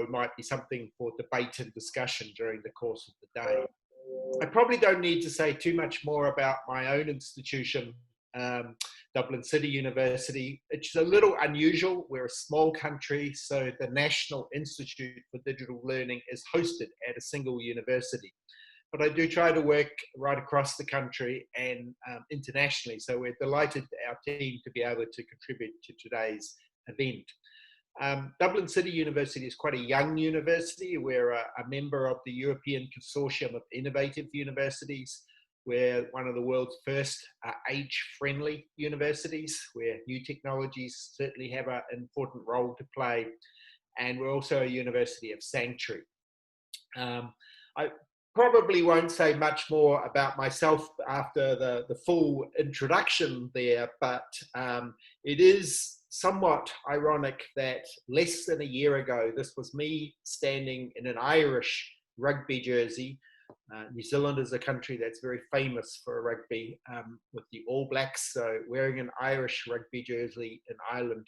might be something for debate and discussion during the course of the day. I probably don't need to say too much more about my own institution, Dublin City University. It's a little unusual. We're a small country, so the National Institute for Digital Learning is hosted at a single university. But I do try to work right across the country and internationally. So we're delighted, our team, to be able to contribute to today's event. Dublin City University is quite a young university. We're a member of the European Consortium of Innovative Universities. We're one of the world's first age-friendly universities, where new technologies certainly have an important role to play. And we're also a university of sanctuary. I probably won't say much more about myself after the full introduction there, but it is somewhat ironic that less than a year ago, this was me standing in an Irish rugby jersey. New Zealand is a country that's very famous for rugby with the All Blacks, so wearing an Irish rugby jersey in Ireland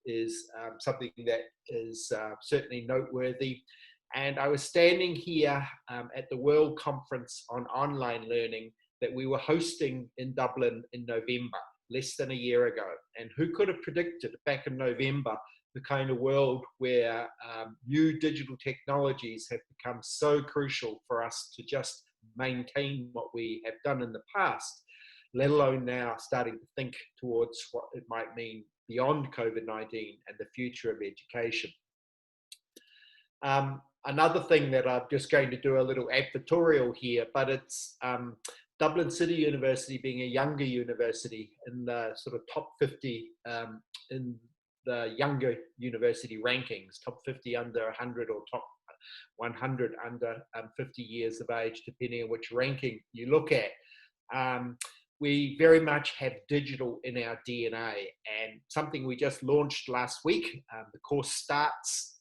is something that is certainly noteworthy. And I was standing here at the World Conference on Online Learning that we were hosting in Dublin in November, less than a year ago. And who could have predicted back in November the kind of world where new digital technologies have become so crucial for us to just maintain what we have done in the past, let alone now starting to think towards what it might mean beyond COVID-19 and the future of education. Another thing that I'm just going to do a little advertorial here, but it's Dublin City University being a younger university in the sort of top 50 in the younger university rankings, top 50 under 100 or top 100 under 50 years of age, depending on which ranking you look at. We very much have digital in our DNA, and something we just launched last week, the course starts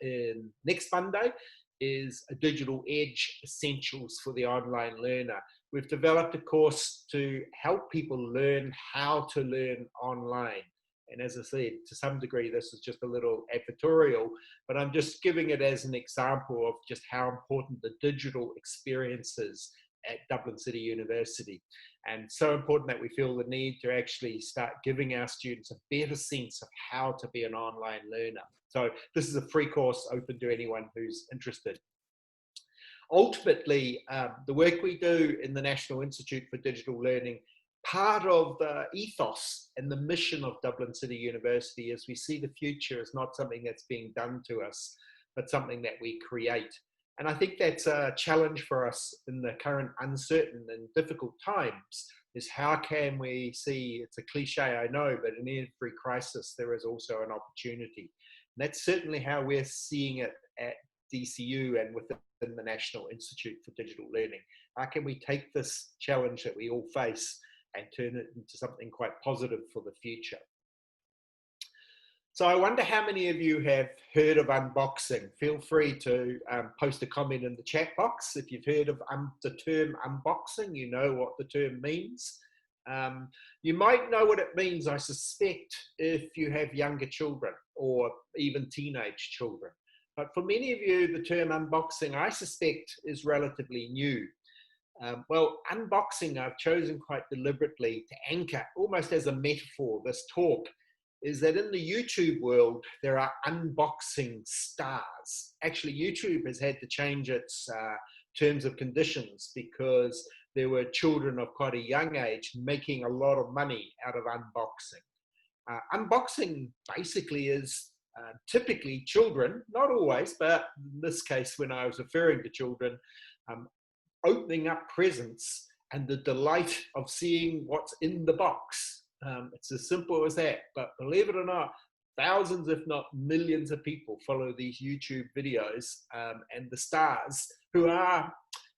in next Monday, is a Digital Edge Essentials for the Online Learner. We've developed a course to help people learn how to learn online. And as I said, to some degree, this is just a little advertorial, but I'm just giving it as an example of just how important the digital experience is at Dublin City University. And so important that we feel the need to actually start giving our students a better sense of how to be an online learner. So this is a free course open to anyone who's interested. Ultimately, the work we do in the National Institute for Digital Learning, part of the ethos and the mission of Dublin City University is we see the future as not something that's being done to us, but something that we create. And I think that's a challenge for us in the current uncertain and difficult times, is how can we see, it's a cliche I know, but in every crisis there is also an opportunity. And that's certainly how we're seeing it at DCU and within the National Institute for Digital Learning. How can we take this challenge that we all face and turn it into something quite positive for the future? So I wonder how many of you have heard of unboxing. Feel free to post a comment in the chat box. If you've heard of the term unboxing, you know what the term means. You might know what it means, I suspect, if you have younger children or even teenage children. But for many of you, the term unboxing, I suspect, is relatively new. Well, unboxing, I've chosen quite deliberately to anchor, almost as a metaphor, this talk, is that in the YouTube world, there are unboxing stars. Actually, YouTube has had to change its terms of conditions because there were children of quite a young age making a lot of money out of unboxing. Unboxing basically is typically children, not always, but in this case, when I was referring to children, opening up presents and the delight of seeing what's in the box. It's as simple as that, but believe it or not, thousands, if not millions of people follow these YouTube videos, and the stars who are,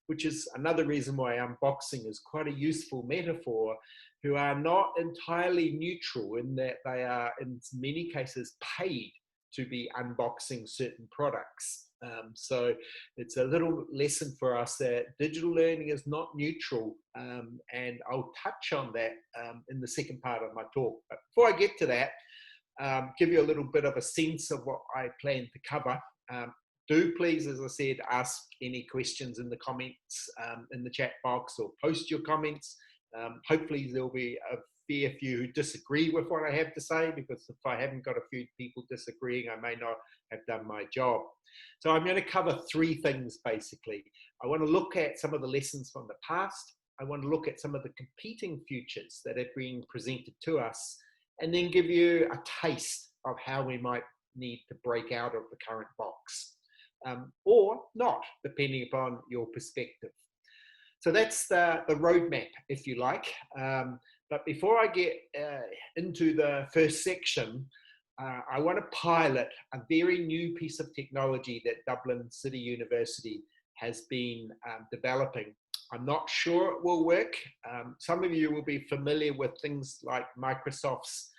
which is another reason why unboxing is quite a useful metaphor, who are not entirely neutral in that they are in many cases paid to be unboxing certain products. So it's a little lesson for us that digital learning is not neutral, and I'll touch on that in the second part of my talk. But before I get to that, give you a little bit of a sense of what I plan to cover. Do please, as I said, ask any questions in the comments in the chat box, or post your comments. Hopefully there'll be a fair few who disagree with what I have to say, because if I haven't got a few people disagreeing, I may not have done my job. So I'm going to cover three things basically. I want to look at some of the lessons from the past. I want to look at some of the competing futures that are being presented to us, and then give you a taste of how we might need to break out of the current box, or not, depending upon your perspective. So that's the roadmap, if you like. But before I get into the first section, I want to pilot a very new piece of technology that Dublin City University has been developing. I'm not sure it will work. Some of you will be familiar with things like Microsoft's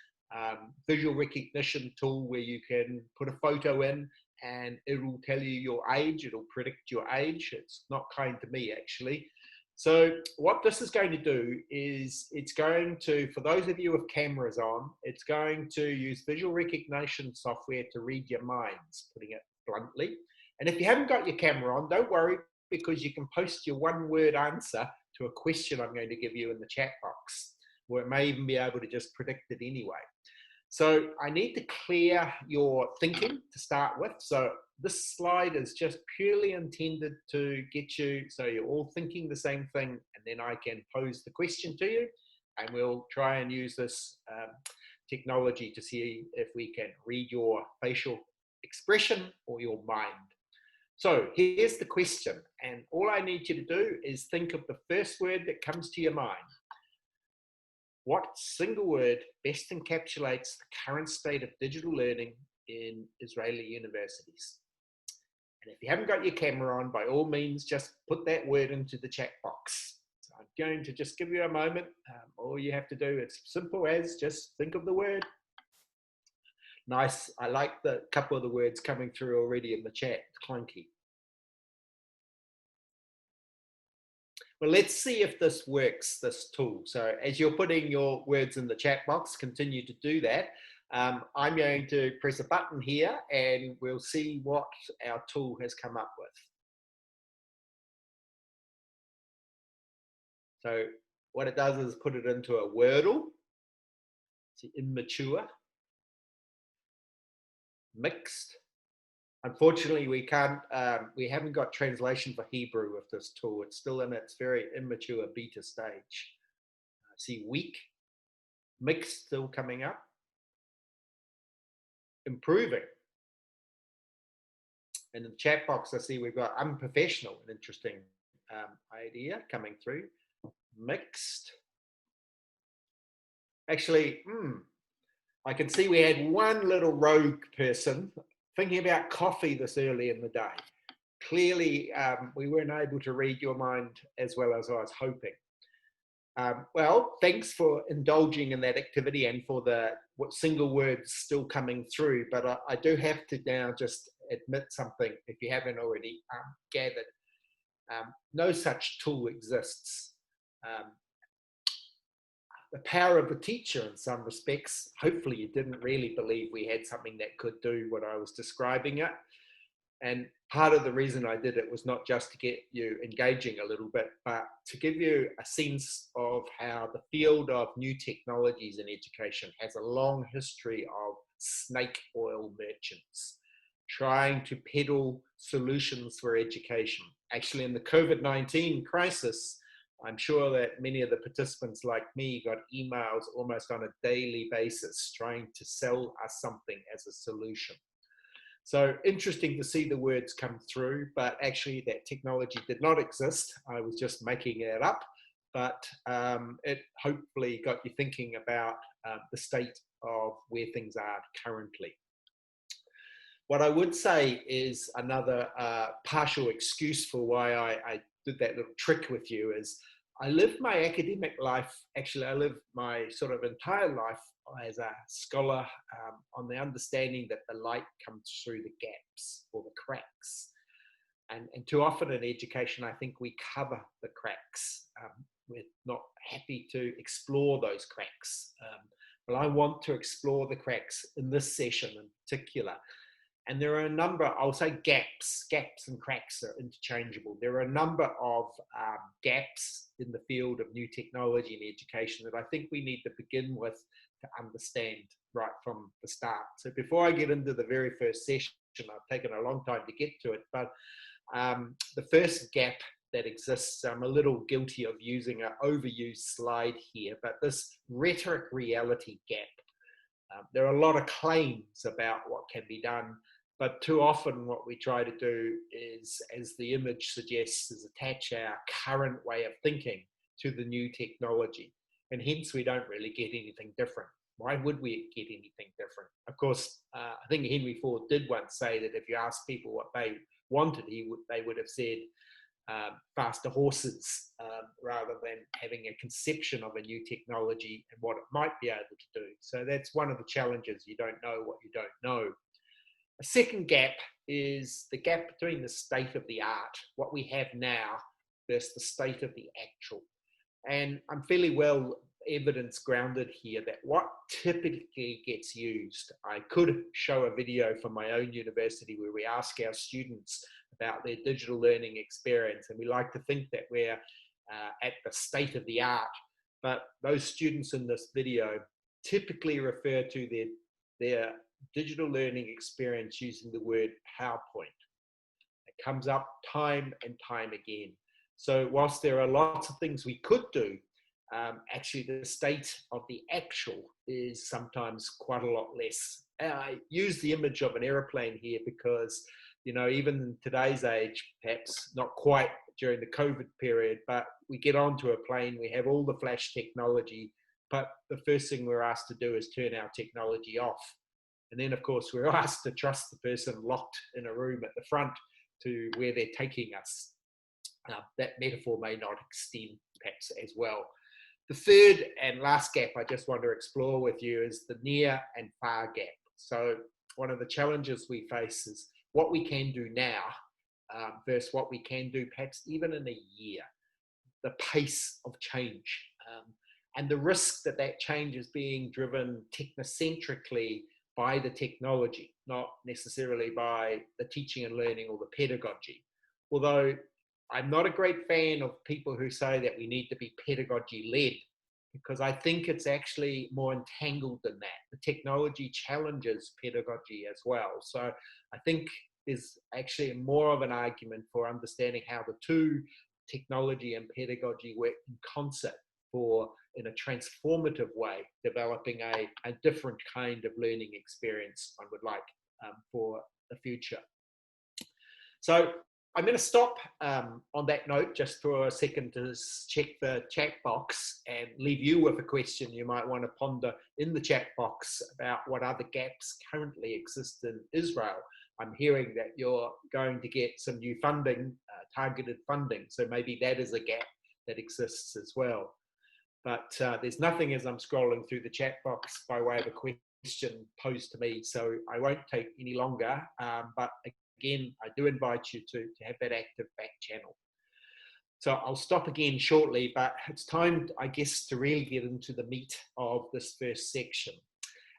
visual recognition tool, where you can put a photo in and it will tell you your age. It'll predict your age. It's not kind to me, actually. So what this is going to do is it's going to, for those of you with cameras on, it's going to use visual recognition software to read your minds, putting it bluntly. And if you haven't got your camera on, don't worry, because you can post your one-word answer to a question I'm going to give you in the chat box, or it may even be able to just predict it anyway. So I need to clear your thinking to start with. So this slide is just purely intended to get you, so you're all thinking the same thing, and then I can pose the question to you, and we'll try and use this technology to see if we can read your facial expression or your mind. So here's the question, and all I need you to do is think of the first word that comes to your mind. What single word best encapsulates the current state of digital learning in Israeli universities? And if you haven't got your camera on, by all means, just put that word into the chat box. So I'm going to just give you a moment. All you have to do, it's simple as just think of the word. Nice. I like the couple of the words coming through already in the chat. It's clunky. Well, let's see if this works, this tool. So as you're putting your words in the chat box, continue to do that. I'm going to press a button here and we'll see what our tool has come up with. So what it does is put it into a Wordle. It's immature, mixed. Unfortunately, we haven't got translation for Hebrew with this tool. It's still in its very immature beta stage. See, weak, mixed still coming up. Improving. And in the chat box, I see we've got unprofessional, an interesting idea coming through. Mixed. Actually, I can see we had one little rogue person thinking about coffee this early in the day. Clearly, we weren't able to read your mind as well as I was hoping. Well, thanks for indulging in that activity and for the single words still coming through. But I do have to now just admit something, if you haven't already gathered. No such tool exists. The power of the teacher in some respects. Hopefully you didn't really believe we had something that could do what I was describing it. And part of the reason I did it was not just to get you engaging a little bit, but to give you a sense of how the field of new technologies in education has a long history of snake oil merchants trying to peddle solutions for education. Actually, in the COVID-19 crisis, I'm sure that many of the participants like me got emails almost on a daily basis trying to sell us something as a solution. So interesting to see the words come through, but actually that technology did not exist. I was just making it up, but it hopefully got you thinking about the state of where things are currently. What I would say is another partial excuse for why I did that little trick with you is I lived my academic life, actually I lived my sort of entire life as a scholar on the understanding that the light comes through the gaps or the cracks. And too often in education, I think we cover the cracks. We're not happy to explore those cracks. But I want to explore the cracks in this session in particular. And there are a number, I'll say gaps and cracks are interchangeable. There are a number of gaps in the field of new technology and education that I think we need to begin with to understand right from the start. So before I get into the very first session, I've taken a long time to get to it, but the first gap that exists, I'm a little guilty of using an overused slide here, but this rhetoric reality gap. There are a lot of claims about what can be done, but too often what we try to do is, as the image suggests, is attach our current way of thinking to the new technology. And hence we don't really get anything different. Why would we get anything different? Of course, I think Henry Ford did once say that if you ask people what they wanted, they would have said faster horses, rather than having a conception of a new technology and what it might be able to do. So that's one of the challenges. You don't know what you don't know. A second gap is the gap between the state of the art, what we have now, versus the state of the actual. And I'm fairly well evidence grounded here that what typically gets used, I could show a video from my own university where we ask our students about their digital learning experience, and we like to think that we're at the state of the art, but those students in this video typically refer to their digital learning experience using the word PowerPoint. It comes up time and time again. So whilst there are lots of things we could do, actually the state of the actual is sometimes quite a lot less. I use the image of an aeroplane here because, you know, even in today's age, perhaps not quite during the COVID period, but we get onto a plane, we have all the flash technology, but the first thing we're asked to do is turn our technology off. And then, of course, we're asked to trust the person locked in a room at the front to where they're taking us. That metaphor may not extend perhaps as well. The third and last gap I just want to explore with you is the near and far gap. So one of the challenges we face is what we can do now versus what we can do perhaps even in a year. The pace of change and the risk that that change is being driven technocentrically by the technology, not necessarily by the teaching and learning or the pedagogy. Although I'm not a great fan of people who say that we need to be pedagogy-led, because I think it's actually more entangled than that. The technology challenges pedagogy as well. So I think there's actually more of an argument for understanding how the two, technology and pedagogy, work in concert for, in a transformative way, developing a different kind of learning experience one would like for the future. So I'm going to stop on that note just for a second to check the chat box and leave you with a question you might want to ponder in the chat box about what other gaps currently exist in Israel. I'm hearing that you're going to get some new funding, targeted funding, so maybe that is a gap that exists as well. But there's nothing as I'm scrolling through the chat box by way of a question posed to me, so I won't take any longer, but again, I do invite you to have that active back channel. So I'll stop again shortly, but it's time, I guess, to really get into the meat of this first section.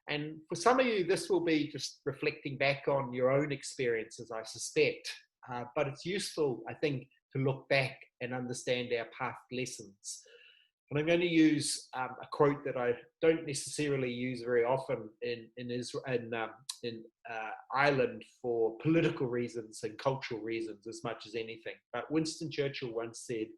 And for some of you, this will be just reflecting back on your own experiences, I suspect. But it's useful, I think, to look back and understand our past lessons. And I'm going to use a quote that I don't necessarily use very often in Ireland for political reasons and cultural reasons as much as anything. But Winston Churchill once said,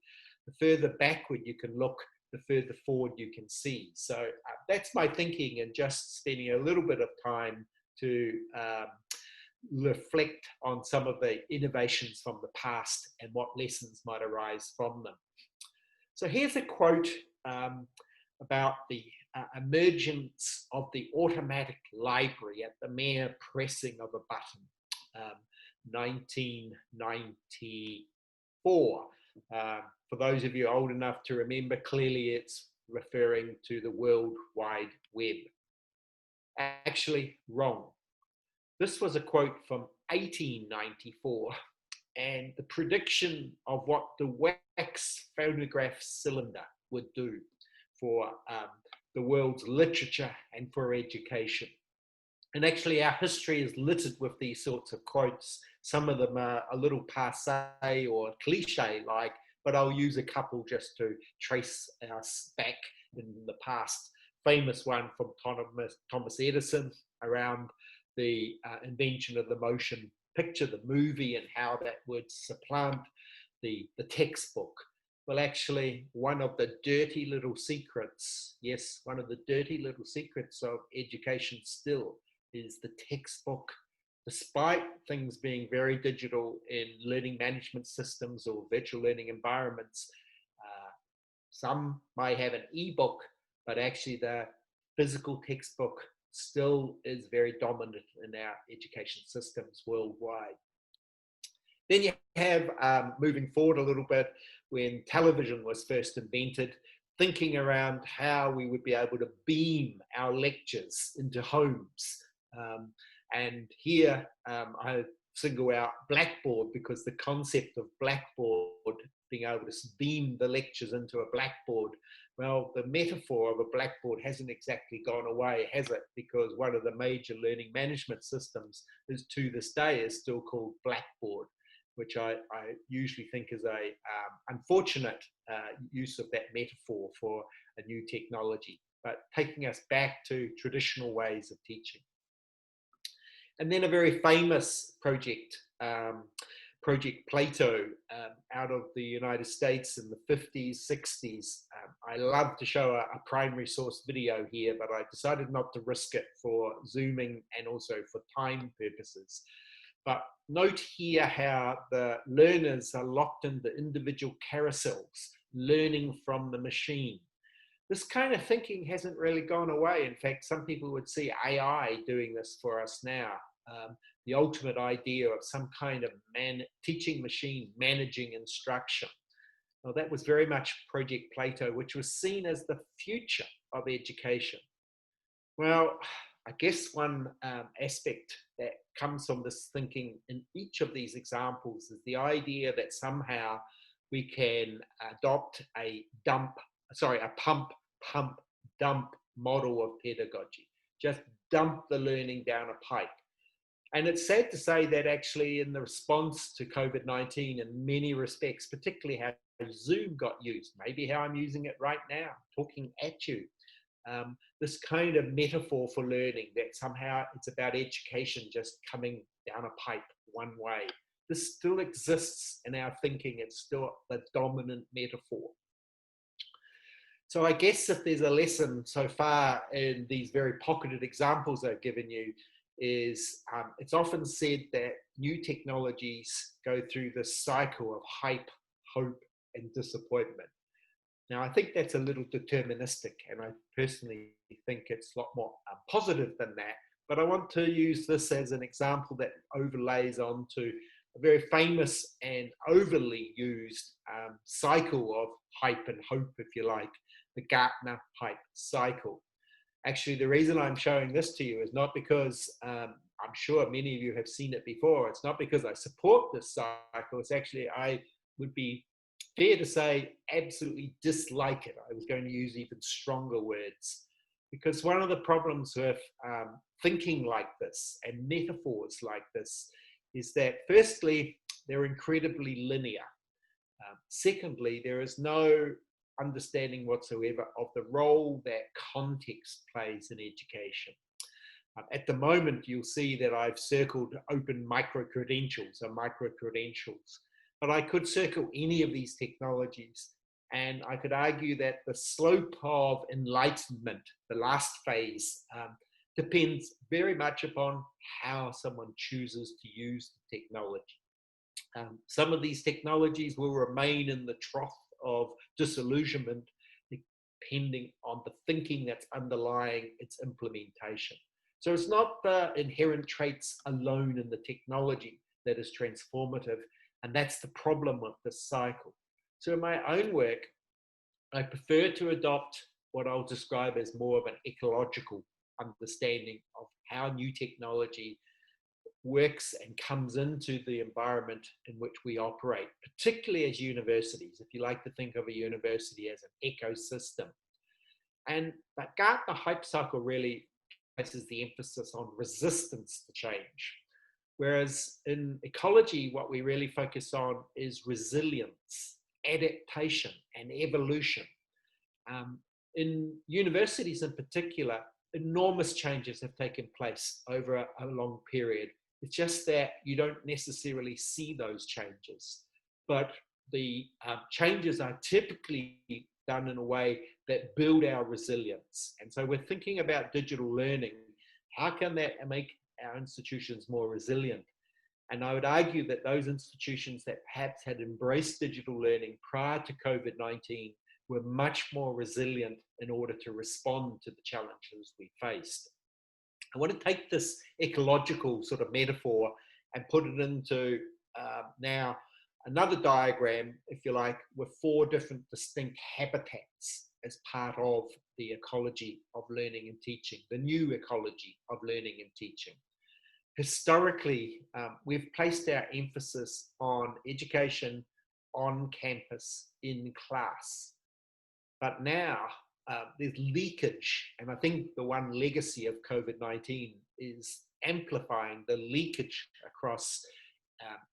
the further backward you can look, the further forward you can see. So that's my thinking, and just spending a little bit of time to reflect on some of the innovations from the past and what lessons might arise from them. So here's a quote about the emergence of the automatic library at the mere pressing of a button, 1994. For those of you old enough to remember, clearly it's referring to the World Wide Web. Actually, wrong. This was a quote from 1894. And the prediction of what the wax phonograph cylinder would do for the world's literature and for education. And actually, our history is littered with these sorts of quotes. Some of them are a little passe or cliche like, but I'll use a couple just to trace us back in the past. Famous one from Thomas Edison around the invention of the motion picture, the movie, and how that would supplant the textbook. Well, actually, one of the dirty little secrets, yes, one of the dirty little secrets of education still is the textbook. Despite things being very digital in learning management systems or virtual learning environments, some might have an ebook, but actually the physical textbook still is very dominant in our education systems worldwide. Then you have, moving forward a little bit, when television was first invented, thinking around how we would be able to beam our lectures into homes. And here I single out Blackboard, because the concept of Blackboard, being able to beam the lectures into a blackboard, well, the metaphor of a blackboard hasn't exactly gone away, has it? Because one of the major learning management systems is, to this day, is still called Blackboard, which I usually think is a unfortunate use of that metaphor for a new technology, but taking us back to traditional ways of teaching. And then a very famous project, Project Plato, out of the United States in the 50s, 60s. I love to show a primary source video here, but I decided not to risk it for zooming and also for time purposes. But note here how the learners are locked into individual carousels, learning from the machine. This kind of thinking hasn't really gone away. In fact, some people would see AI doing this for us now. The ultimate idea of some kind of teaching machine managing instruction. Well, that was very much Project Plato, which was seen as the future of education. Well, I guess one aspect that comes from this thinking in each of these examples is the idea that somehow we can adopt a pump, dump model of pedagogy. Just dump the learning down a pipe. And it's sad to say that actually in the response to COVID-19, in many respects, particularly how Zoom got used, maybe how I'm using it right now, talking at you, this kind of metaphor for learning, that somehow it's about education just coming down a pipe one way. This still exists in our thinking. It's still the dominant metaphor. So I guess if there's a lesson so far in these very pocketed examples I've given you, is it's often said that new technologies go through this cycle of hype, hope, and disappointment. Now, I think that's a little deterministic, and I personally think it's a lot more positive than that. But I want to use this as an example that overlays onto a very famous and overly used cycle of hype and hope, if you like, the Gartner hype cycle. Actually, the reason I'm showing this to you is not because I'm sure many of you have seen it before. It's not because I support this cycle. It's actually, I would be fair to say, absolutely dislike it. I was going to use even stronger words, because one of the problems with thinking like this and metaphors like this is that, firstly, they're incredibly linear. Secondly, there is no understanding whatsoever of the role that context plays in education. At the moment, you'll see that I've circled open micro-credentials or micro-credentials, but I could circle any of these technologies, and I could argue that the slope of enlightenment, the last phase, depends very much upon how someone chooses to use the technology. Some of these technologies will remain in the trough of disillusionment, depending on the thinking that's underlying its implementation. So it's not the inherent traits alone in the technology that is transformative, and that's the problem with this cycle. So in my own work, I prefer to adopt what I'll describe as more of an ecological understanding of how new technology works and comes into the environment in which we operate, particularly as universities, if you like to think of a university as an ecosystem. And that Gartner hype cycle really places the emphasis on resistance to change. Whereas in ecology, what we really focus on is resilience, adaptation, and evolution. Um, in universities in particular, enormous changes have taken place over a long period. It's just that you don't necessarily see those changes, but the changes are typically done in a way that build our resilience. And so we're thinking about digital learning. How can that make our institutions more resilient? And I would argue that those institutions that perhaps had embraced digital learning prior to COVID-19 were much more resilient in order to respond to the challenges we faced. I want to take this ecological sort of metaphor and put it into now another diagram, if you like, with 4 different distinct habitats as part of the ecology of learning and teaching, the new ecology of learning and teaching. Historically, we've placed our emphasis on education on campus in class. But now there's leakage, and I think the one legacy of COVID-19 is amplifying the leakage across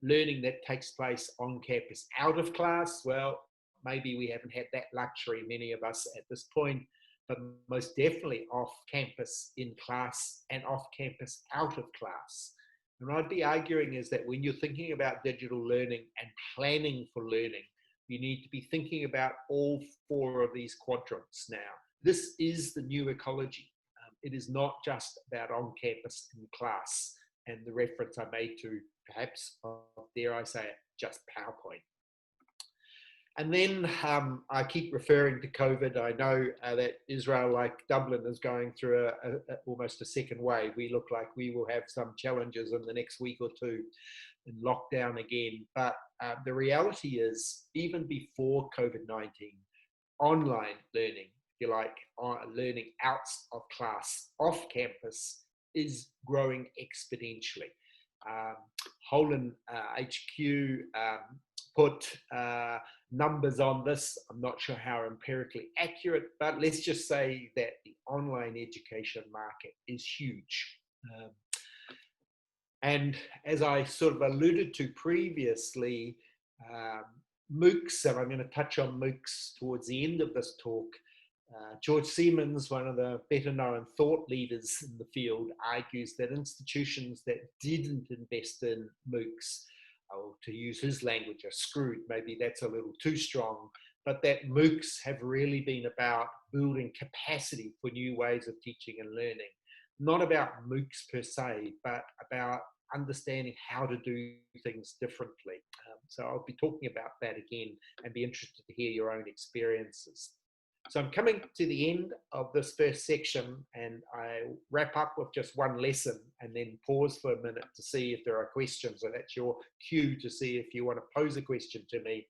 learning that takes place on campus. Out of class, well, maybe we haven't had that luxury, many of us at this point, but most definitely off campus in class and off campus out of class. And what I'd be arguing is that when you're thinking about digital learning and planning for learning, you need to be thinking about all 4 of these quadrants now. This is the new ecology. It is not just about on campus in class and the reference I made to perhaps, dare I say it, just PowerPoint. And then I keep referring to COVID. I know that Israel, like Dublin, is going through almost a second wave. We look like we will have some challenges in the next week or 2 in lockdown again. But the reality is, even before COVID-19, online learning, if you like, learning out of class, off campus, is growing exponentially. Holland HQ put numbers on this. I'm not sure how empirically accurate, but let's just say that the online education market is huge. And as I sort of alluded to previously, MOOCs, and I'm going to touch on MOOCs towards the end of this talk. George Siemens, one of the better known thought leaders in the field, argues that institutions that didn't invest in MOOCs, or to use his language, are screwed. Maybe that's a little too strong, but that MOOCs have really been about building capacity for new ways of teaching and learning. Not about MOOCs per se, but about understanding how to do things differently. So I'll be talking about that again and be interested to hear your own experiences. So I'm coming to the end of this first section, and I wrap up with just one lesson and then pause for a minute to see if there are questions. So that's your cue to see if you want to pose a question to me.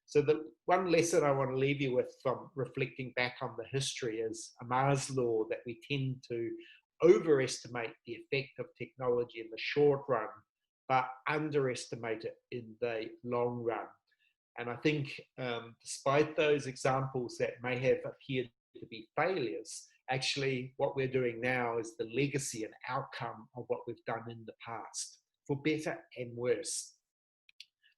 So the one lesson I want to leave you with from reflecting back on the history is Amar's law, that we tend to overestimate the effect of technology in the short run, but underestimate it in the long run. And I think despite those examples that may have appeared to be failures, actually what we're doing now is the legacy and outcome of what we've done in the past, for better and worse.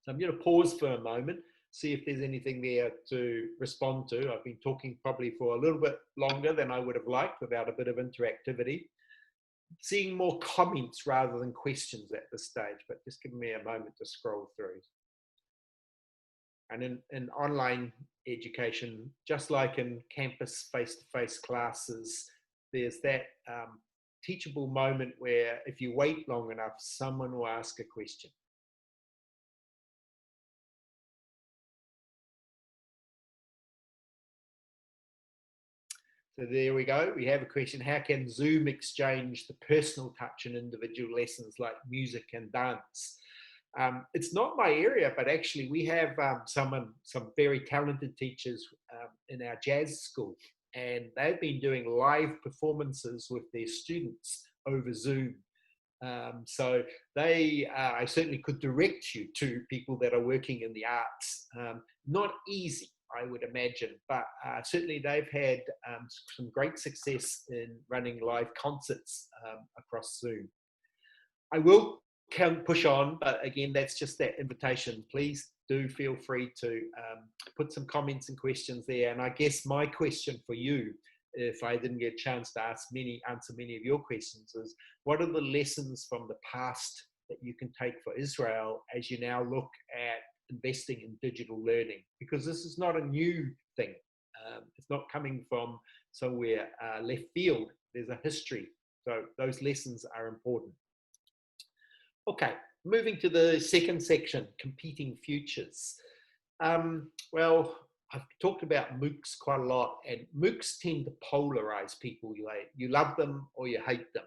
So I'm going to pause for a moment, see if there's anything there to respond to. I've been talking probably for a little bit longer than I would have liked without a bit of interactivity. Seeing more comments rather than questions at this stage, but just give me a moment to scroll through. And in online education, just like in campus face-to-face classes, there's that teachable moment where if you wait long enough, someone will ask a question. So there we go. We have a question. How can Zoom exchange the personal touch in individual lessons like music and dance? It's not my area, but actually we have some very talented teachers in our jazz school, and they've been doing live performances with their students over Zoom. So I certainly could direct you to people that are working in the arts. Not easy. I would imagine. But certainly they've had some great success in running live concerts across Zoom. I will push on, but again, that's just that invitation. Please do feel free to put some comments and questions there. And I guess my question for you, if I didn't get a chance to answer many of your questions, is what are the lessons from the past that you can take for Israel as you now look at investing in digital learning? Because this is not a new thing. It's not coming from somewhere left field. There's a history. So those lessons are important. Okay, moving to the second section, competing futures. Well, I've talked about MOOCs quite a lot, and MOOCs tend to polarize people. You love them or you hate them.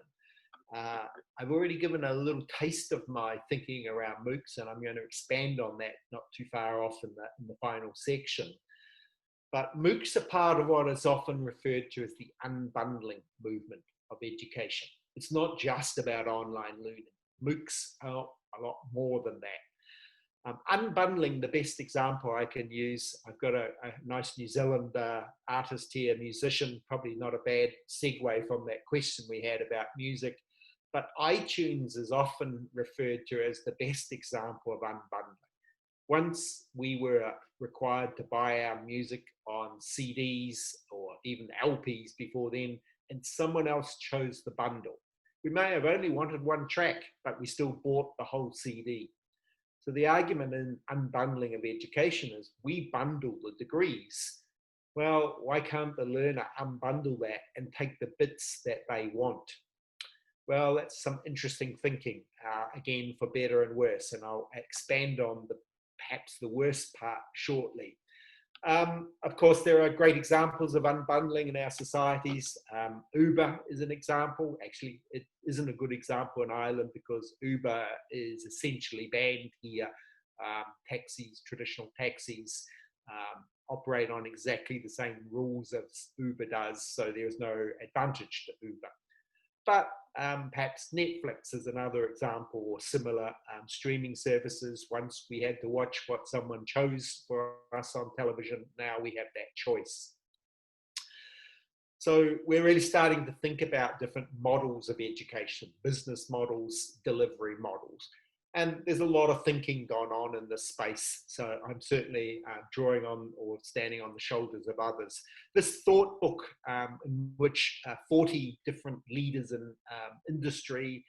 I've already given a little taste of my thinking around MOOCs, and I'm going to expand on that not too far off in the final section. But MOOCs are part of what is often referred to as the unbundling movement of education. It's not just about online learning. MOOCs are a lot more than that. Unbundling, the best example I can use, I've got a nice New Zealand artist here, musician, probably not a bad segue from that question we had about music, but iTunes is often referred to as the best example of unbundling. Once we were required to buy our music on CDs or even LPs before then, and someone else chose the bundle. We may have only wanted one track, but we still bought the whole CD. So the argument in unbundling of education is we bundle the degrees. Well, why can't the learner unbundle that and take the bits that they want? Well, that's some interesting thinking, again, for better and worse. And I'll expand on perhaps the worst part shortly. Of course, there are great examples of unbundling in our societies. Uber is an example. Actually, it isn't a good example in Ireland because Uber is essentially banned here. Taxis, traditional taxis, operate on exactly the same rules as Uber does, so there's no advantage to Uber. But perhaps Netflix is another example, or similar streaming services. Once we had to watch what someone chose for us on television, now we have that choice. So we're really starting to think about different models of education, business models, delivery models. And there's a lot of thinking going on in this space. So I'm certainly drawing on or standing on the shoulders of others. This thought book, in which 40 different leaders in industry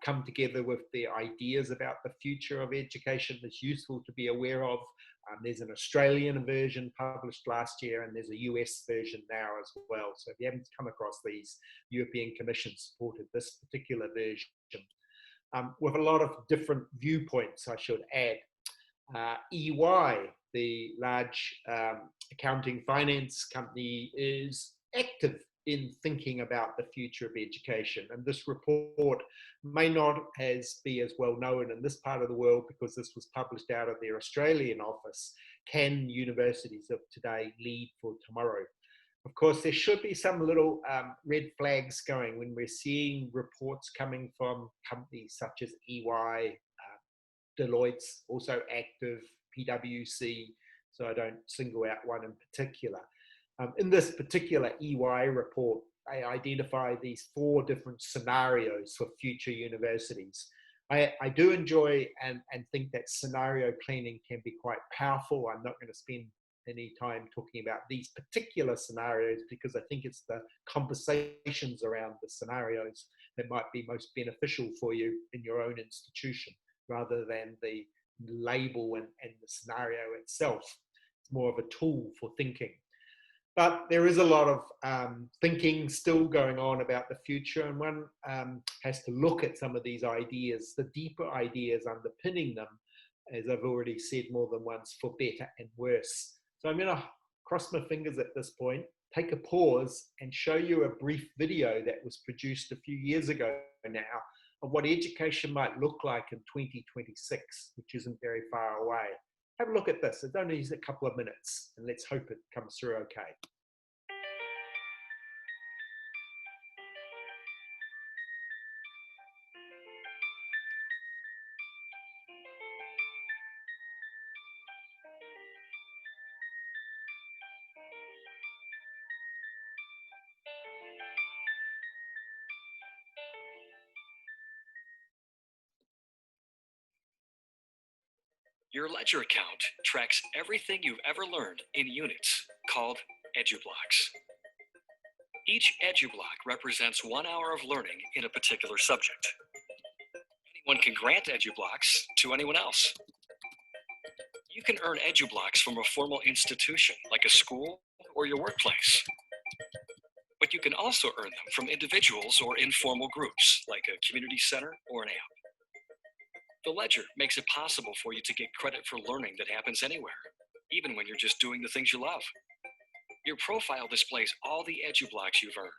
come together with their ideas about the future of education, is useful to be aware of. There's an Australian version published last year, and there's a US version now as well. So if you haven't come across these, European Commission supported this particular version. With a lot of different viewpoints, I should add. EY, the large accounting finance company, is active in thinking about the future of education. And this report may not be as well known in this part of the world because this was published out of their Australian office. Can universities of today lead for tomorrow? Of course, there should be some little red flags going when we're seeing reports coming from companies such as EY, Deloitte's also active, PwC, so I don't single out one in particular. In this particular EY report, they identify these 4 different scenarios for future universities. I do enjoy and think that scenario planning can be quite powerful. I'm not going to spend any time talking about these particular scenarios because I think it's the conversations around the scenarios that might be most beneficial for you in your own institution rather than the label and the scenario itself. It's more of a tool for thinking. But there is a lot of thinking still going on about the future, and one has to look at some of these ideas, the deeper ideas underpinning them, as I've already said more than once, for better and worse. So I'm going to cross my fingers at this point, take a pause and show you a brief video that was produced a few years ago now of what education might look like in 2026, which isn't very far away. Have a look at this. It only needs a couple of minutes, and let's hope it comes through okay. Your ledger account tracks everything you've ever learned in units called EduBlocks. Each EduBlock represents 1 hour of learning in a particular subject. Anyone can grant EduBlocks to anyone else. You can earn EduBlocks from a formal institution like a school or your workplace. But you can also earn them from individuals or informal groups like a community center or an app. The ledger makes it possible for you to get credit for learning that happens anywhere, even when you're just doing the things you love. Your profile displays all the EduBlocks you've earned.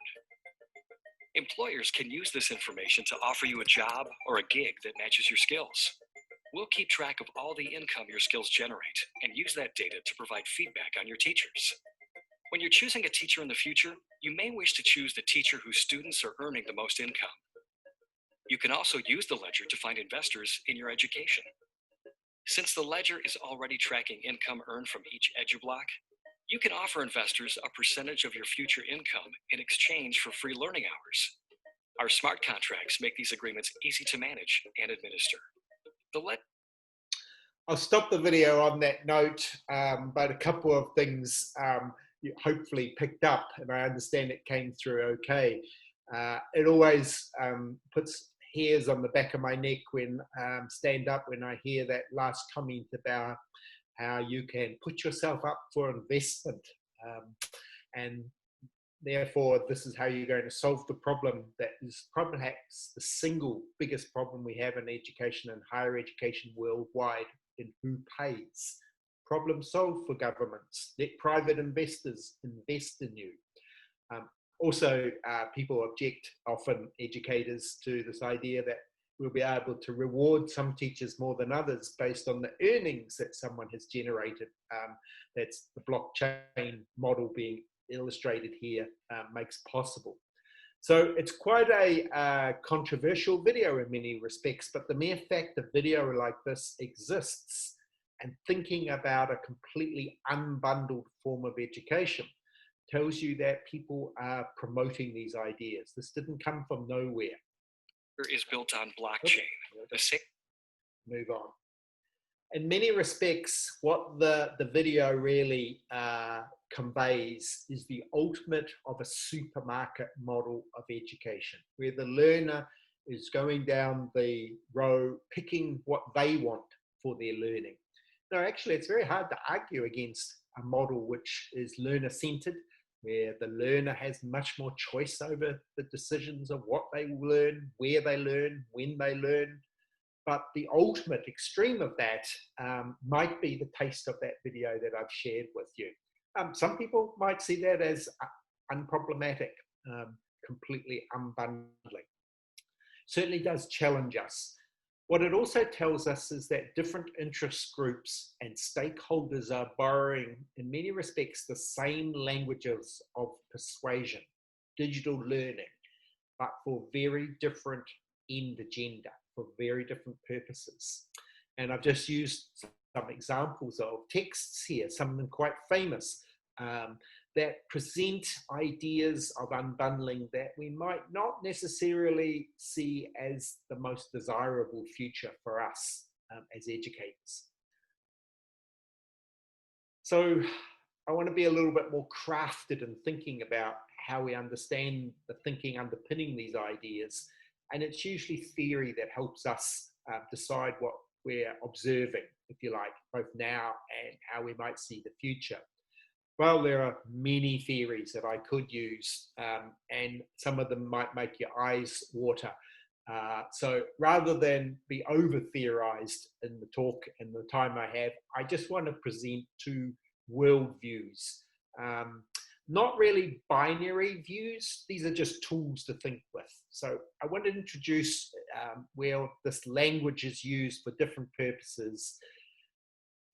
Employers can use this information to offer you a job or a gig that matches your skills. We'll keep track of all the income your skills generate and use that data to provide feedback on your teachers. When you're choosing a teacher in the future, you may wish to choose the teacher whose students are earning the most income. You can also use the ledger to find investors in your education. Since the ledger is already tracking income earned from each EduBlock, you can offer investors a percentage of your future income in exchange for free learning hours. Our smart contracts make these agreements easy to manage and administer. I'll stop the video on that note, but a couple of things you hopefully picked up, and I understand it came through okay. It always puts hairs on the back of my neck when stand up when I hear that last comment about how you can put yourself up for investment, and therefore this is how you're going to solve the problem that is perhaps the single biggest problem we have in education and higher education worldwide, in who pays. Problem solved for governments. Let private investors invest in you. Also, people object, often educators, to this idea that we'll be able to reward some teachers more than others based on the earnings that someone has generated. That's the blockchain model being illustrated here makes possible. So it's quite a controversial video in many respects, but the mere fact a video like this exists and thinking about a completely unbundled form of education tells you that people are promoting these ideas. This didn't come from nowhere. Is built on blockchain. Move on. In many respects, what the video really conveys is the ultimate of a supermarket model of education, where the learner is going down the row, picking what they want for their learning. Now, actually, it's very hard to argue against a model which is learner-centered, where the learner has much more choice over the decisions of what they will learn, where they learn, when they learn. But the ultimate extreme of that might be the taste of that video that I've shared with you. Some people might see that as unproblematic, completely unbundling. Certainly does challenge us. What it also tells us is that different interest groups and stakeholders are borrowing, in many respects, the same languages of persuasion, digital learning, but for very different end agenda, for very different purposes. And I've just used some examples of texts here, some of them quite famous, that present ideas of unbundling that we might not necessarily see as the most desirable future for us as educators. So I want to be a little bit more crafted in thinking about how we understand the thinking underpinning these ideas. And it's usually theory that helps us decide what we're observing, if you like, both now and how we might see the future. Well, there are many theories that I could use, and some of them might make your eyes water. So rather than be over-theorized in the talk and the time I have, I just want to present two worldviews. Not really binary views. These are just tools to think with. So I want to introduce where this language is used for different purposes,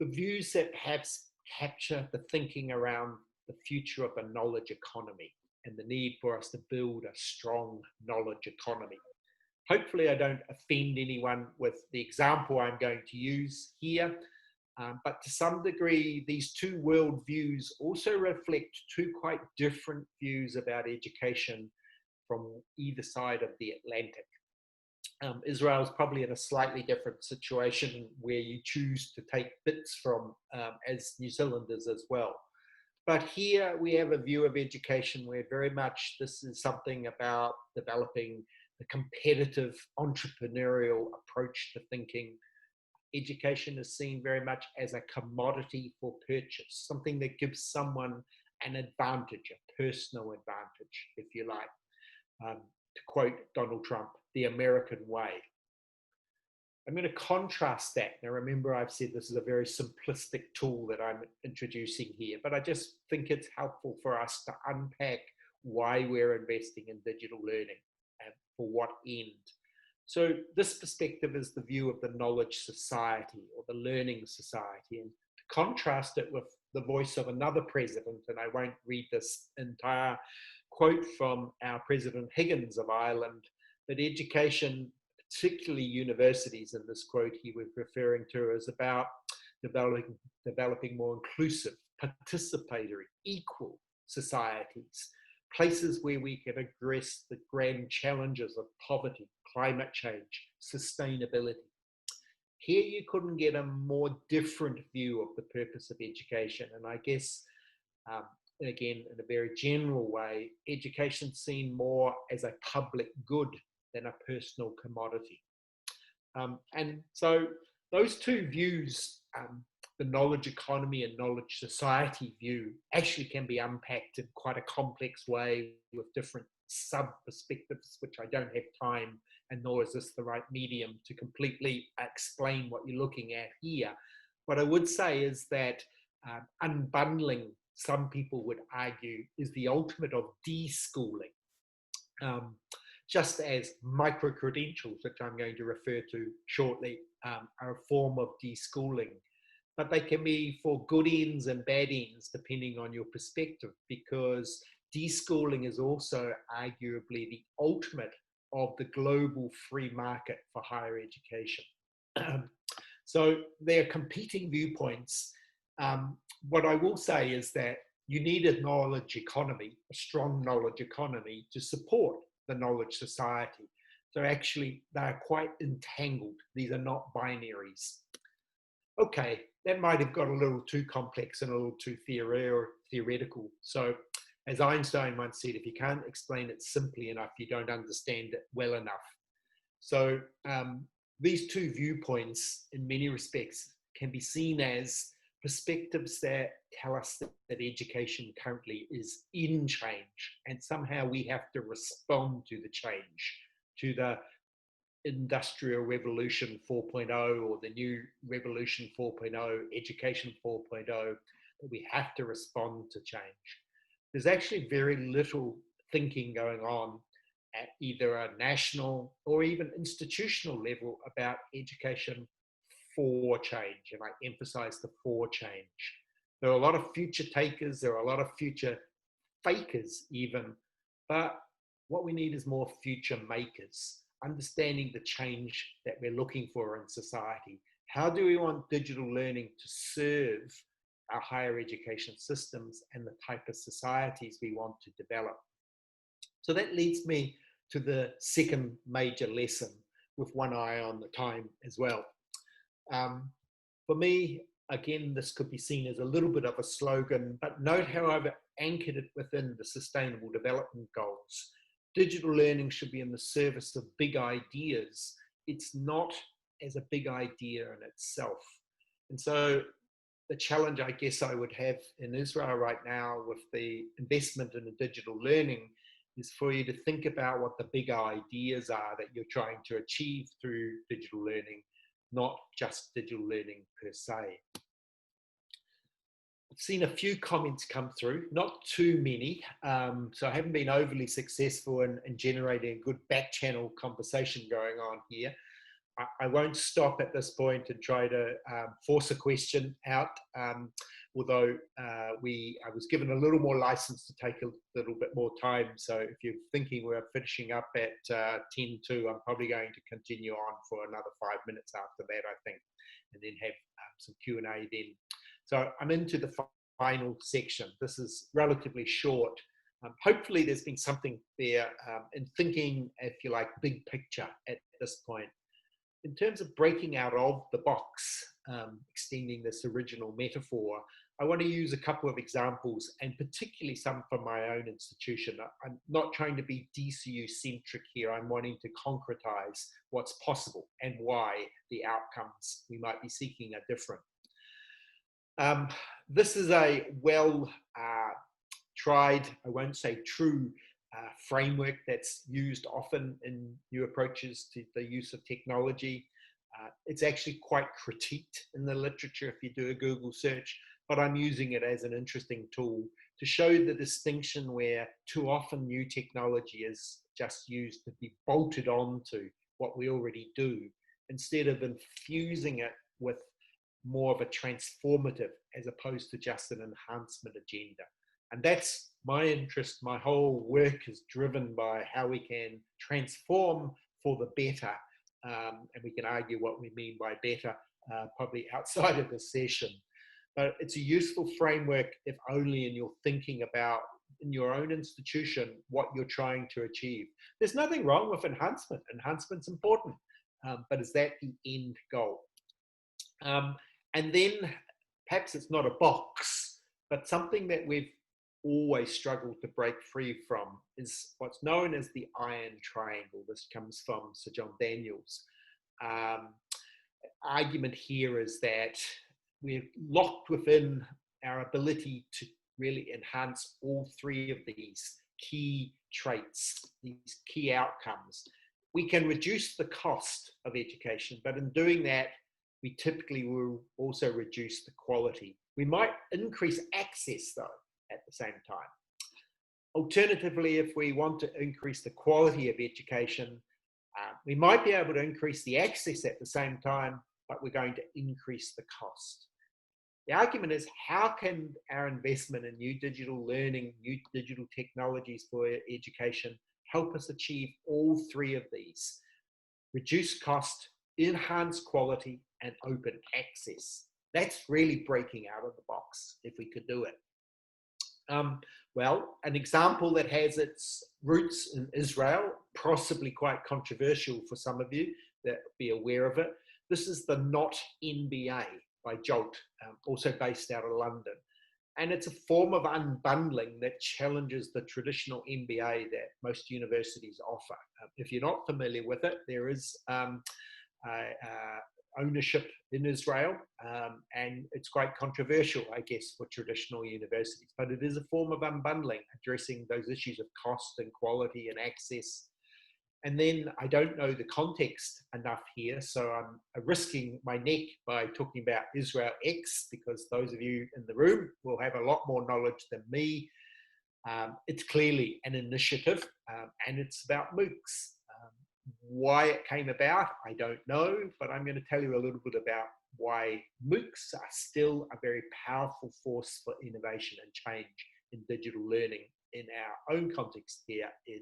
the views that perhaps capture the thinking around the future of a knowledge economy and the need for us to build a strong knowledge economy. Hopefully I don't offend anyone with the example I'm going to use here, but to some degree, these two worldviews also reflect two quite different views about education from either side of the Atlantic. Israel is probably in a slightly different situation where you choose to take bits from as New Zealanders as well. But here we have a view of education where very much this is something about developing the competitive entrepreneurial approach to thinking. Education is seen very much as a commodity for purchase, something that gives someone an advantage, a personal advantage, if you like. To quote Donald Trump, the American way. I'm going to contrast that. Now, remember, I've said this is a very simplistic tool that I'm introducing here, but I just think it's helpful for us to unpack why we're investing in digital learning and for what end. So this perspective is the view of the knowledge society or the learning society, and to contrast it with the voice of another president, and I won't read this entire quote from our President Higgins of Ireland, that education, particularly universities in this quote he was referring to, is about developing more inclusive, participatory, equal societies, places where we can address the grand challenges of poverty, climate change, sustainability. Here you couldn't get a more different view of the purpose of education. And I guess, again, in a very general way, education seen more as a public good than a personal commodity. And so those two views, the knowledge economy and knowledge society view, actually can be unpacked in quite a complex way with different sub-perspectives, which I don't have time, and nor is this the right medium to completely explain what you're looking at here. What I would say is that unbundling, some people would argue, is the ultimate of deschooling. Just as micro-credentials, which I'm going to refer to shortly, are a form of deschooling. But they can be for good ends and bad ends, depending on your perspective, because deschooling is also arguably the ultimate of the global free market for higher education. So they're competing viewpoints. What I will say is that you need a knowledge economy, a strong knowledge economy, to support the knowledge society. So actually, they're quite entangled. These are not binaries. Okay, that might have got a little too complex and a little too theoretical. So as Einstein once said, if you can't explain it simply enough, you don't understand it well enough. So these two viewpoints, in many respects, can be seen as perspectives that tell us that education currently is in change, and somehow we have to respond to the change, to the Industrial Revolution 4.0 or the new Revolution 4.0, Education 4.0, that we have to respond to change. There's actually very little thinking going on at either a national or even institutional level about education for change, and I emphasize the for change. There are a lot of future takers, there are a lot of future fakers even, but what we need is more future makers, understanding the change that we're looking for in society. How do we want digital learning to serve our higher education systems and the type of societies we want to develop? So that leads me to the second major lesson, with one eye on the time as well. For me, again, this could be seen as a little bit of a slogan, but note how I've anchored it within the Sustainable Development Goals. Digital learning should be in the service of big ideas. It's not as a big idea in itself. And so the challenge I guess I would have in Israel right now with the investment in the digital learning is for you to think about what the big ideas are that you're trying to achieve through digital learning, not just digital learning per se. I've seen a few comments come through, not too many, so I haven't been overly successful in generating a good back channel conversation going on here. I won't stop at this point and try to force a question out, although I was given a little more license to take a little bit more time. So if you're thinking we're finishing up at 10:02, I'm probably going to continue on for another 5 minutes after that, I think, and then have some Q&A then. So I'm into the final section. This is relatively short, Hopefully there's been something there in thinking, if you like, big picture at this point. In terms of breaking out of the box, extending this original metaphor, I want to use a couple of examples, and particularly some from my own institution. I'm not trying to be DCU centric here. I'm wanting to concretize what's possible and why the outcomes we might be seeking are different. This is a well tried, I won't say true, framework that's used often in new approaches to the use of technology. It's actually quite critiqued in the literature if you do a Google search, but I'm using it as an interesting tool to show the distinction where too often new technology is just used to be bolted onto what we already do, instead of infusing it with more of a transformative as opposed to just an enhancement agenda. And that's my interest. My whole work is driven by how we can transform for the better. And we can argue what we mean by better, probably outside of this session. But it's a useful framework if only in your thinking about, in your own institution, what you're trying to achieve. There's nothing wrong with enhancement. Enhancement's important, but is that the end goal? And then perhaps it's not a box, but something that we've always struggled to break free from is what's known as the iron triangle. This comes from Sir John Daniels. Argument here is that we're locked within our ability to really enhance all three of these key traits, these key outcomes. We can reduce the cost of education, but in doing that, we typically will also reduce the quality. We might increase access, though, at the same time. Alternatively, if we want to increase the quality of education, we might be able to increase the access at the same time, but we're going to increase the cost. The argument is, how can our investment in new digital learning, new digital technologies for education help us achieve all three of these? Reduce cost, enhance quality, and open access. That's really breaking out of the box, if we could do it. Well, an example that has its roots in Israel, possibly quite controversial for some of you that be aware of it. This is the Not MBA by Jolt, also based out of London. And it's a form of unbundling that challenges the traditional MBA that most universities offer. If you're not familiar with it, there is ownership in Israel, and it's quite controversial, I guess, for traditional universities, but it is a form of unbundling, addressing those issues of cost and quality and access. And then I don't know the context enough here, so I'm risking my neck by talking about Israel X, because those of you in the room will have a lot more knowledge than me. It's clearly an initiative, and it's about MOOCs. Why it came about, I don't know, but I'm going to tell you a little bit about why MOOCs are still a very powerful force for innovation and change in digital learning in our own context here in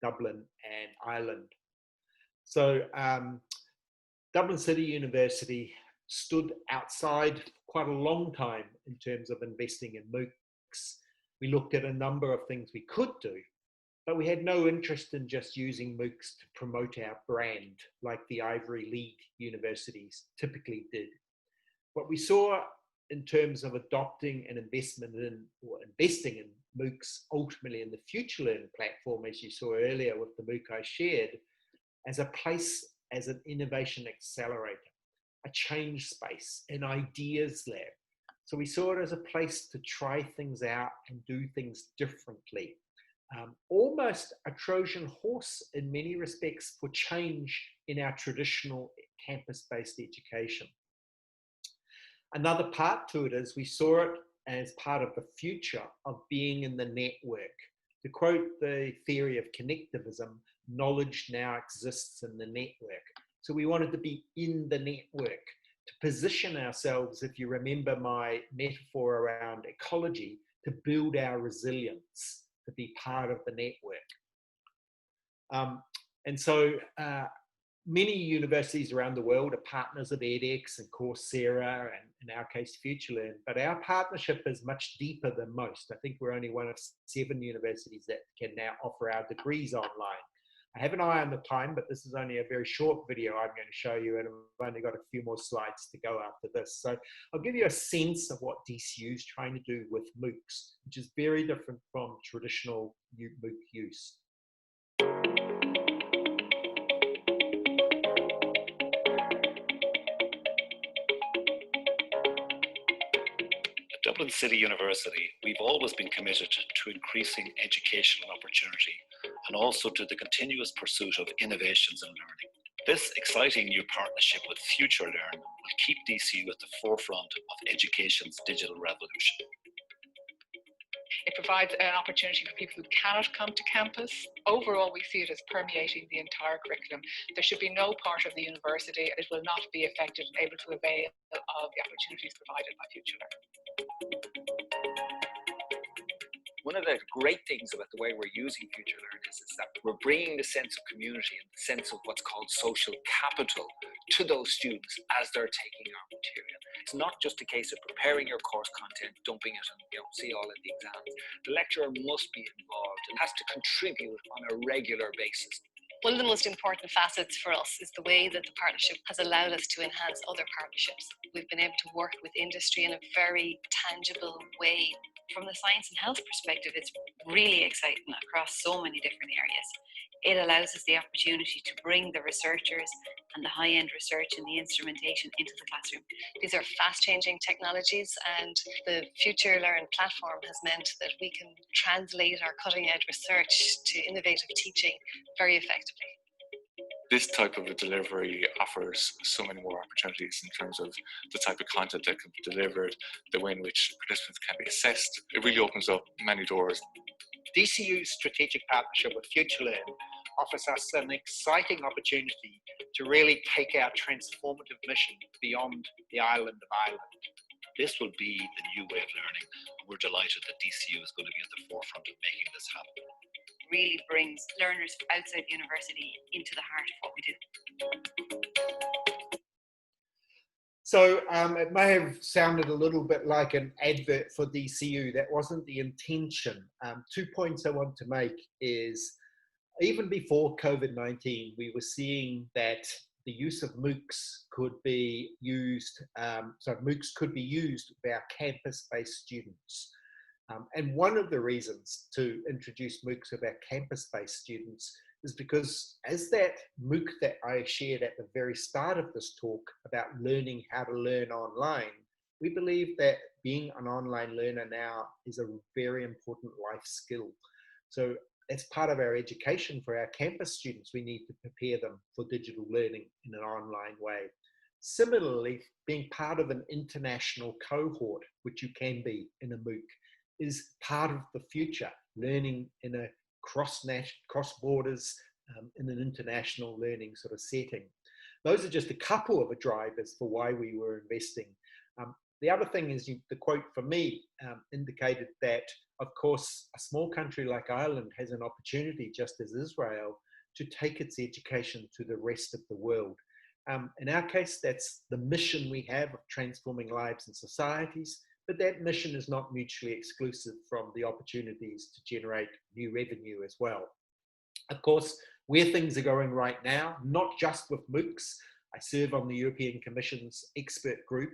Dublin and Ireland. So Dublin City University stood outside quite a long time in terms of investing in MOOCs. We looked at a number of things we could do, but we had no interest in just using MOOCs to promote our brand like the Ivy League universities typically did. What we saw in terms of adopting an investment in, or investing in MOOCs, ultimately in the FutureLearn platform, as you saw earlier with the MOOC I shared, as a place, as an innovation accelerator, a change space, an ideas lab. So we saw it as a place to try things out and do things differently. Almost a Trojan horse in many respects for change in our traditional campus-based education. Another part to it is we saw it as part of the future of being in the network. To quote the theory of connectivism, knowledge now exists in the network. So we wanted to be in the network, to position ourselves, if you remember my metaphor around ecology, to build our resilience, to be part of the network. And so Many universities around the world are partners of edX and Coursera, and in our case, FutureLearn. But our partnership is much deeper than most. I think we're only one of 7 universities that can now offer our degrees online. I have an eye on the time, but this is only a very short video I'm going to show you, and I've only got a few more slides to go after this. So I'll give you a sense of what DCU is trying to do with MOOCs, which is very different from traditional MOOC use. Dublin City University, we've always been committed to increasing educational opportunity and also to the continuous pursuit of innovations in learning. This exciting new partnership with FutureLearn will keep DCU at the forefront of education's digital revolution. It provides an opportunity for people who cannot come to campus. Overall, we see it as permeating the entire curriculum. There should be no part of the university that will not be affected and able to avail of the opportunities provided by FutureLearn. One of the great things about the way we're using FutureLearn is that we're bringing the sense of community and the sense of what's called social capital to those students as they're taking our material. It's not just a case of preparing your course content, dumping it, and see all in the exams. The lecturer must be involved and has to contribute on a regular basis. One of the most important facets for us is the way that the partnership has allowed us to enhance other partnerships. We've been able to work with industry in a very tangible way. From the science and health perspective, it's really exciting across so many different areas. It allows us the opportunity to bring the researchers and the high-end research and the instrumentation into the classroom. These are fast-changing technologies, and the FutureLearn platform has meant that we can translate our cutting-edge research to innovative teaching very effectively. This type of a delivery offers so many more opportunities in terms of the type of content that can be delivered, the way in which participants can be assessed. It really opens up many doors. DCU's strategic partnership with FutureLearn offers us an exciting opportunity to really take our transformative mission beyond the island of Ireland. This will be the new way of learning. We're delighted that DCU is going to be at the forefront of making this happen. Really brings learners outside the university into the heart of what we do. So it may have sounded a little bit like an advert for DCU. That wasn't the intention. 2 points I want to make is, even before COVID-19, we were seeing that the use of MOOCs could be used, MOOCs could be used by our campus-based students. And one of the reasons to introduce MOOCs of our campus-based students is because, as that MOOC that I shared at the very start of this talk about learning how to learn online, we believe that being an online learner now is a very important life skill. So as part of our education for our campus students, we need to prepare them for digital learning in an online way. Similarly, being part of an international cohort, which you can be in a MOOC, is part of the future, learning in a cross borders, in an international learning sort of setting. Those are just a couple of the drivers for why we were investing. The other thing is, the quote from me indicated that, of course, a small country like Ireland has an opportunity, just as Israel, to take its education to the rest of the world. In our case, that's the mission we have of transforming lives and societies, but that mission is not mutually exclusive from the opportunities to generate new revenue as well. Of course, where things are going right now, not just with MOOCs, I serve on the European Commission's expert group.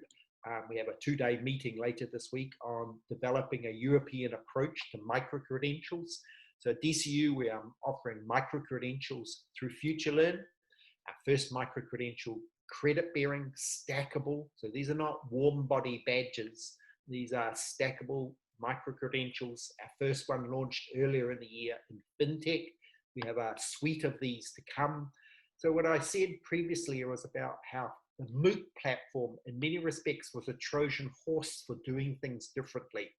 We have a 2-day meeting later this week on developing a European approach to micro-credentials. So at DCU, we are offering micro-credentials through FutureLearn. Our first micro-credential, credit-bearing, stackable. So these are not warm body badges. These are stackable micro-credentials. Our first one launched earlier in the year in FinTech. We have a suite of these to come. So what I said previously was about how the MOOC platform, in many respects, was a Trojan horse for doing things differently.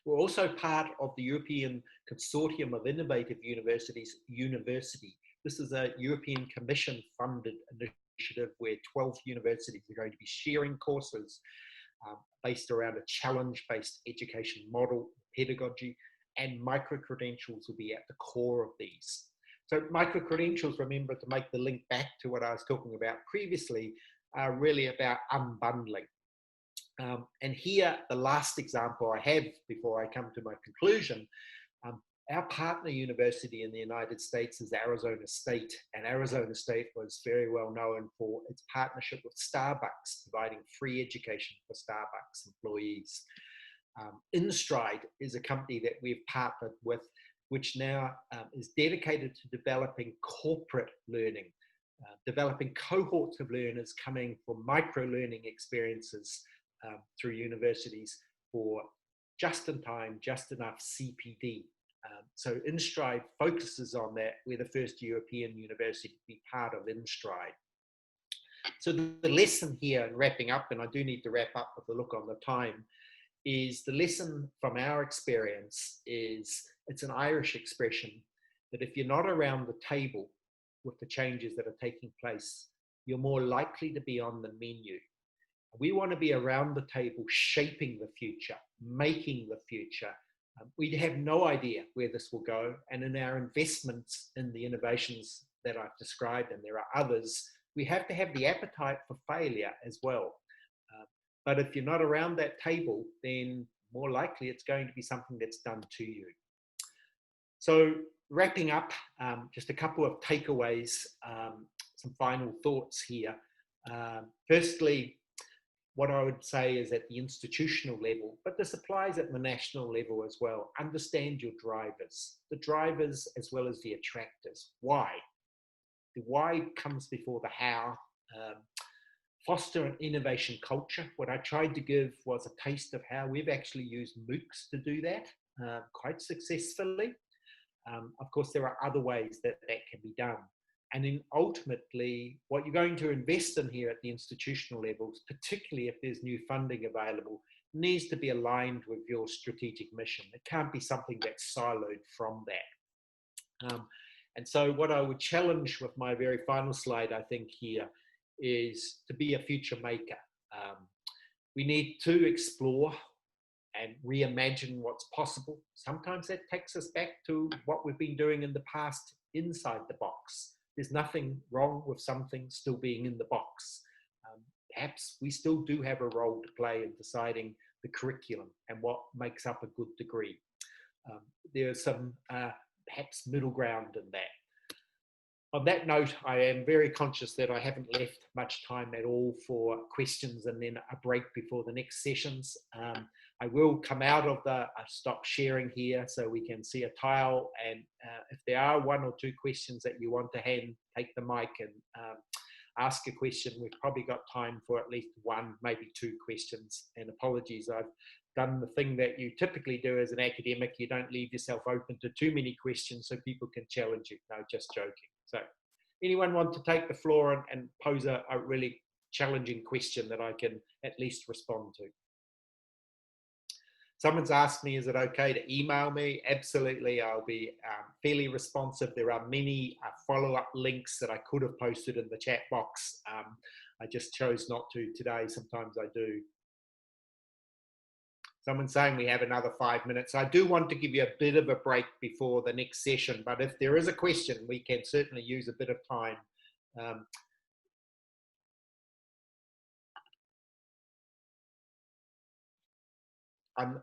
We're also part of the European Consortium of Innovative Universities, University. This is a European Commission funded initiative where 12 universities are going to be sharing courses based around a challenge-based education model, pedagogy, and micro-credentials will be at the core of these. So micro-credentials, remember to make the link back to what I was talking about previously, are really about unbundling. And here, the last example I have before I come to my conclusion, our partner university in the United States is Arizona State, and Arizona State was very well known for its partnership with Starbucks, providing free education for Starbucks employees. InStride is a company that we've partnered with, which now is dedicated to developing corporate learning, developing cohorts of learners coming from micro-learning experiences through universities for just-in-time, just-enough CPD. So InStride focuses on that. We're the first European university to be part of InStride. So the lesson here, and wrapping up, and I do need to wrap up with a look on the time, is the lesson from our experience is, it's an Irish expression, that if you're not around the table with the changes that are taking place, you're more likely to be on the menu. We want to be around the table, shaping the future, making the future. We have no idea where this will go. And in our investments in the innovations that I've described, and there are others, we have to have the appetite for failure as well. But if you're not around that table, then more likely it's going to be something that's done to you. So wrapping up, just a couple of takeaways, some final thoughts here. Firstly, what I would say is at the institutional level, but this applies at the national level as well, understand your drivers, the drivers as well as the attractors. Why? The why comes before the how. Foster an innovation culture. What I tried to give was a taste of how we've actually used MOOCs to do that quite successfully. Of course, there are other ways that that can be done. And then ultimately, what you're going to invest in here at the institutional levels, particularly if there's new funding available, needs to be aligned with your strategic mission. It can't be something that's siloed from that. And so what I would challenge with my very final slide, I think here, is to be a future maker. We need to explore and reimagine what's possible. Sometimes that takes us back to what we've been doing in the past inside the box. There's nothing wrong with something still being in the box. Perhaps we still do have a role to play in deciding the curriculum and what makes up a good degree. There's some perhaps middle ground in that. On that note, I am very conscious that I haven't left much time at all for questions and then a break before the next sessions. I will come out of the stop sharing here so we can see a tile, and if there are one or two questions that you want to take the mic and ask a question. We've probably got time for at least one, maybe two questions, and apologies, I've done the thing that you typically do as an academic. You don't leave yourself open to too many questions so people can challenge you. No, just joking. So anyone want to take the floor and pose a really challenging question that I can at least respond to? Someone's asked me, is it okay to email me? Absolutely, I'll be fairly responsive. There are many follow-up links that I could have posted in the chat box. I just chose not to today. Sometimes I do. Someone's saying we have another 5 minutes. I do want to give you a bit of a break before the next session, but if there is a question, we can certainly use a bit of time. I'm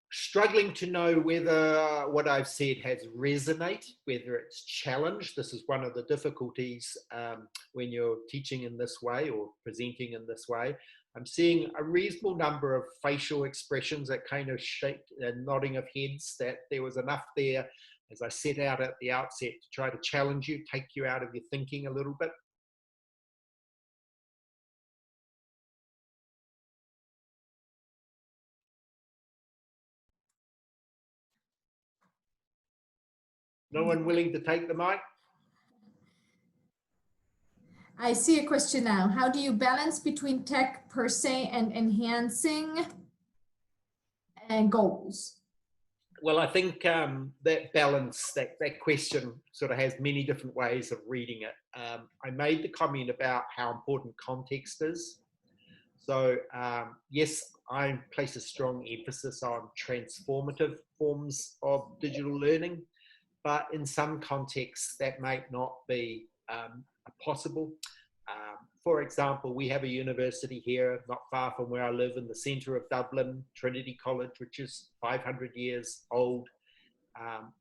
struggling to know whether what I've said has resonated, whether it's challenged. This is one of the difficulties when you're teaching in this way or presenting in this way. I'm seeing a reasonable number of facial expressions, that kind of shake and nodding of heads, that there was enough there, as I set out at the outset, to try to challenge you, take you out of your thinking a little bit. No one willing to take the mic? I see a question now. How do you balance between tech per se and enhancing goals? Well, I think that balance, that question sort of has many different ways of reading it. I made the comment about how important context is. So yes, I place a strong emphasis on transformative forms of digital learning. but in some contexts that might not be possible. For example, we have a university here not far from where I live in the centre of Dublin, Trinity College, which is 500 years old.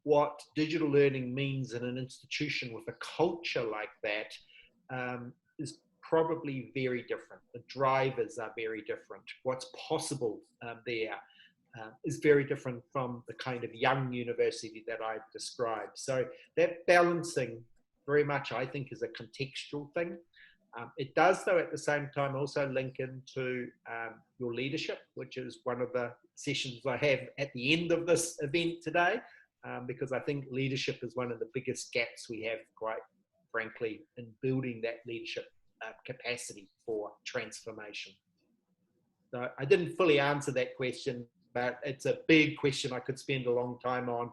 What digital learning means in an institution with a culture like that is probably very different. The drivers are very different. What's possible there is very different from the kind of young university that I've described. So that balancing very much, I think, is a contextual thing. It does, though, at the same time also link into your leadership, which is one of the sessions I have at the end of this event today, because I think leadership is one of the biggest gaps we have, quite frankly, in building that leadership capacity for transformation. So I didn't fully answer that question, but it's a big question I could spend a long time on.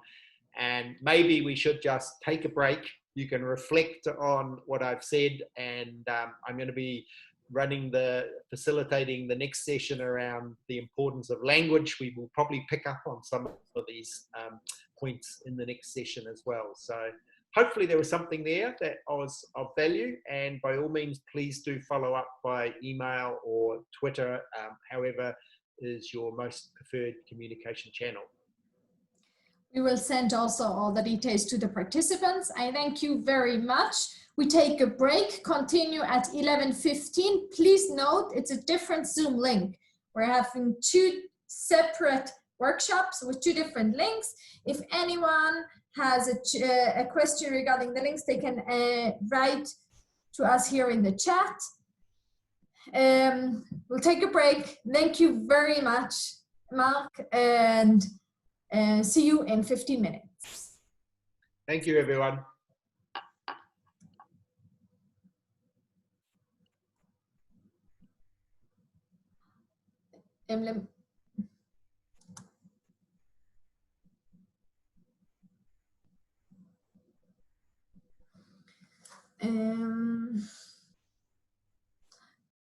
And maybe we should just take a break. You can reflect on what I've said, and I'm going to be facilitating the next session around the importance of language. We will probably pick up on some of these points in the next session as well. So hopefully there was something there that was of value, and by all means, please do follow up by email or Twitter, however is your most preferred communication channel. We will send also all the details to the participants. I thank you very much. We take a break, continue at 11:15. Please note it's a different Zoom link. We're having 2 separate workshops with 2 different links. If anyone has a question regarding the links, they can write to us here in the chat. We'll take a break. Thank you very much, Mark, and see you in 15 minutes. Thank you, everyone. Emblem.